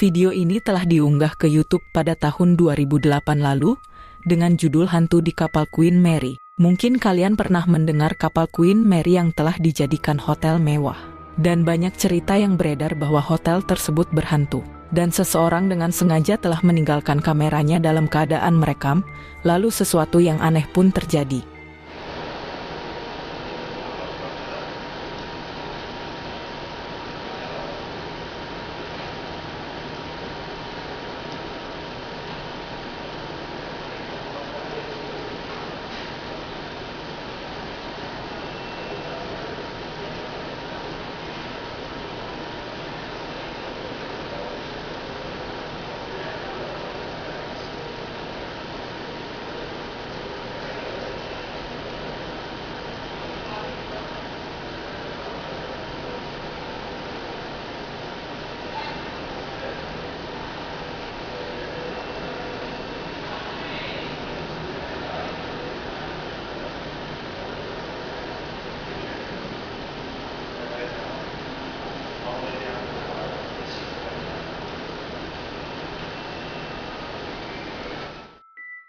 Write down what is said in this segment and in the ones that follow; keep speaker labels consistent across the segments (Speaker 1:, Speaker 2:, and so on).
Speaker 1: Video ini telah diunggah ke YouTube pada tahun 2008 lalu dengan judul Hantu di Kapal Queen Mary. Mungkin kalian pernah mendengar kapal Queen Mary yang telah dijadikan hotel mewah. Dan banyak cerita yang beredar bahwa hotel tersebut berhantu. Dan seseorang dengan sengaja telah meninggalkan kameranya dalam keadaan merekam, lalu sesuatu yang aneh pun terjadi.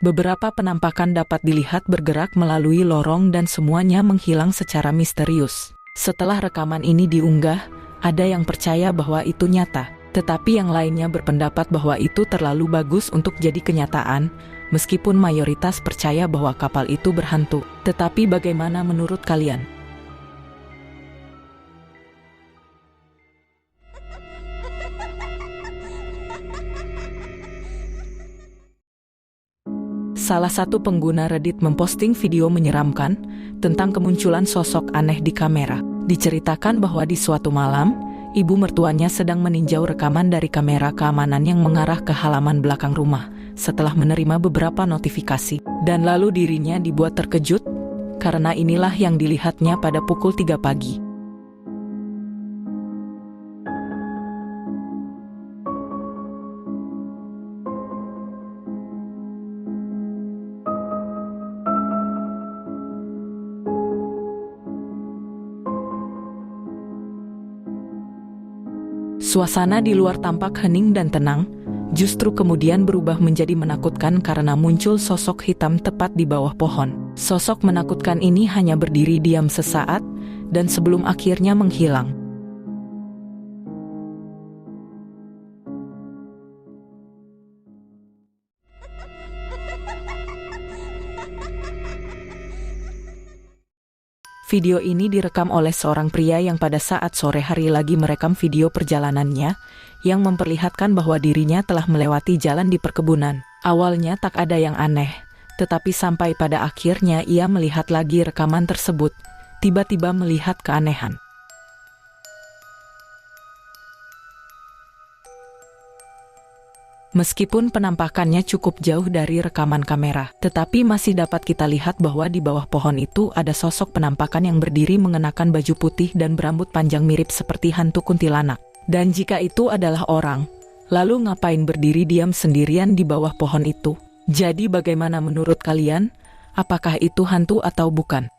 Speaker 1: Beberapa penampakan dapat dilihat bergerak melalui lorong dan semuanya menghilang secara misterius. Setelah rekaman ini diunggah, ada yang percaya bahwa itu nyata, tetapi yang lainnya berpendapat bahwa itu terlalu bagus untuk jadi kenyataan, meskipun mayoritas percaya bahwa kapal itu berhantu. Tetapi bagaimana menurut kalian? Salah satu pengguna Reddit memposting video menyeramkan tentang kemunculan sosok aneh di kamera. Diceritakan bahwa di suatu malam, ibu mertuanya sedang meninjau rekaman dari kamera keamanan yang mengarah ke halaman belakang rumah setelah menerima beberapa notifikasi. Dan lalu dirinya dibuat terkejut karena inilah yang dilihatnya pada pukul 3 pagi. Suasana di luar tampak hening dan tenang, justru kemudian berubah menjadi menakutkan karena muncul sosok hitam tepat di bawah pohon. Sosok menakutkan ini hanya berdiri diam sesaat, dan sebelum akhirnya menghilang. Video ini direkam oleh seorang pria yang pada saat sore hari lagi merekam video perjalanannya, yang memperlihatkan bahwa dirinya telah melewati jalan di perkebunan. Awalnya tak ada yang aneh, tetapi sampai pada akhirnya ia melihat lagi rekaman tersebut, tiba-tiba melihat keanehan. Meskipun penampakannya cukup jauh dari rekaman kamera, tetapi masih dapat kita lihat bahwa di bawah pohon itu ada sosok penampakan yang berdiri mengenakan baju putih dan berambut panjang mirip seperti hantu kuntilanak. Dan jika itu adalah orang, lalu ngapain berdiri diam sendirian di bawah pohon itu? Jadi bagaimana menurut kalian? Apakah itu hantu atau bukan?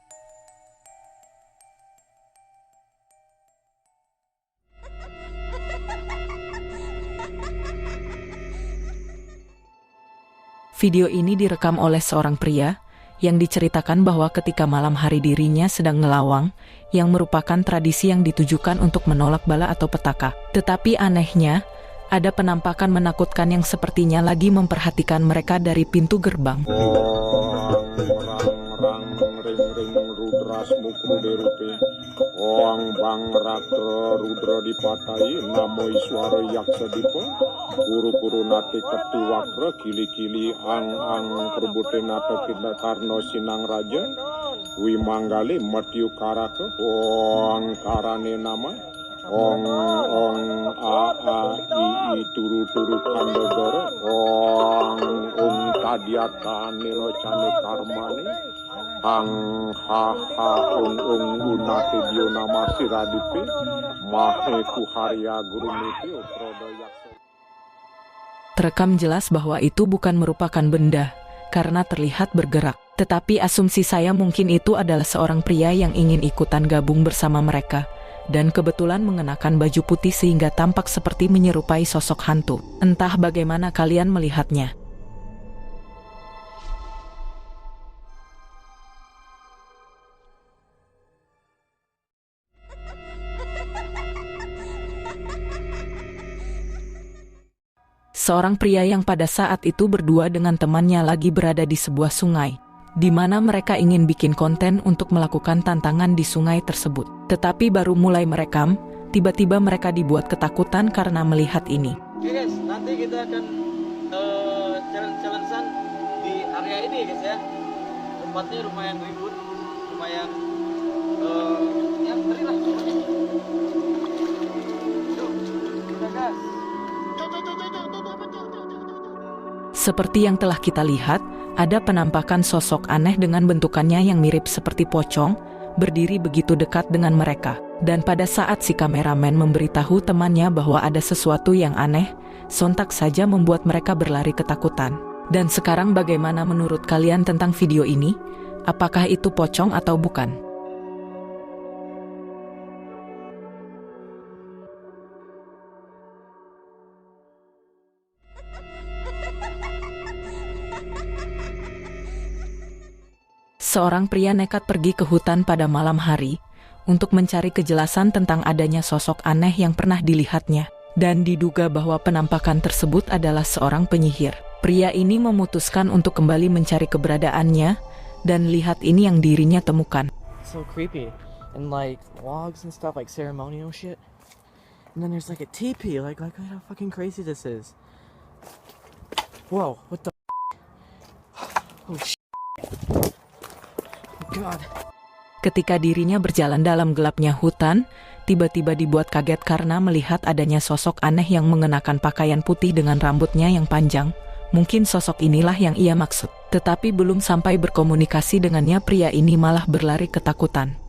Speaker 1: Video ini direkam oleh seorang pria yang diceritakan bahwa ketika malam hari dirinya sedang ngelawang, yang merupakan tradisi yang ditujukan untuk menolak bala atau petaka. Tetapi anehnya, ada penampakan menakutkan yang sepertinya lagi memperhatikan mereka dari pintu gerbang.
Speaker 2: Oang bang rakra rudra dipatai namo iswara yaksa dipa kuru-kuru nate keti wakra kili-kili ang perbute nata kita karno sinang raja wimanggali matyu karaka oang karane nama ong i turu kandagara ong tadiata nino cane karmane ang unate dio nama siradipe mahe kuharya guruniti uprodo yaksa.
Speaker 1: Terekam jelas bahwa itu bukan merupakan benda, karena terlihat bergerak. Tetapi asumsi saya mungkin itu adalah seorang pria yang ingin ikutan gabung bersama mereka, dan kebetulan mengenakan baju putih sehingga tampak seperti menyerupai sosok hantu. Entah bagaimana kalian melihatnya. Seorang pria yang pada saat itu berdua dengan temannya lagi berada di sebuah sungai, di mana mereka ingin bikin konten untuk melakukan tantangan di sungai tersebut. Tetapi baru mulai merekam, tiba-tiba mereka dibuat ketakutan karena melihat ini.
Speaker 3: Oke guys, nanti kita akan challenge-challengean di area ini guys ya. Tempatnya rumah yang ribut, rumah yang ngeri lah. Yuk, kita gas.
Speaker 1: Seperti yang telah kita lihat, ada penampakan sosok aneh dengan bentukannya yang mirip seperti pocong, berdiri begitu dekat dengan mereka. Dan pada saat si kameramen memberitahu temannya bahwa ada sesuatu yang aneh, sontak saja membuat mereka berlari ketakutan. Dan sekarang bagaimana menurut kalian tentang video ini? Apakah itu pocong atau bukan? Seorang pria nekat pergi ke hutan pada malam hari untuk mencari kejelasan tentang adanya sosok aneh yang pernah dilihatnya, dan diduga bahwa penampakan tersebut adalah seorang penyihir. Pria ini memutuskan untuk kembali mencari keberadaannya, dan lihat ini yang dirinya temukan.
Speaker 3: So creepy, and like logs and stuff, like ceremonial shit. And then there's like a teepee, like how fucking crazy this is. Whoa, what the? Oh shit. God.
Speaker 1: Ketika dirinya berjalan dalam gelapnya hutan, tiba-tiba dibuat kaget karena melihat adanya sosok aneh yang mengenakan pakaian putih dengan rambutnya yang panjang. Mungkin sosok inilah yang ia maksud. Tetapi belum sampai berkomunikasi dengannya, pria ini malah berlari ketakutan.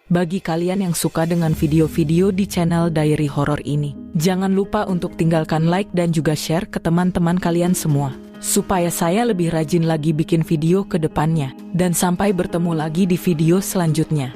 Speaker 1: Bagi kalian yang suka dengan video-video di channel Diary Horror ini, jangan lupa untuk tinggalkan like dan juga share ke teman-teman kalian semua, supaya saya lebih rajin lagi bikin video ke depannya. Dan sampai bertemu lagi di video selanjutnya.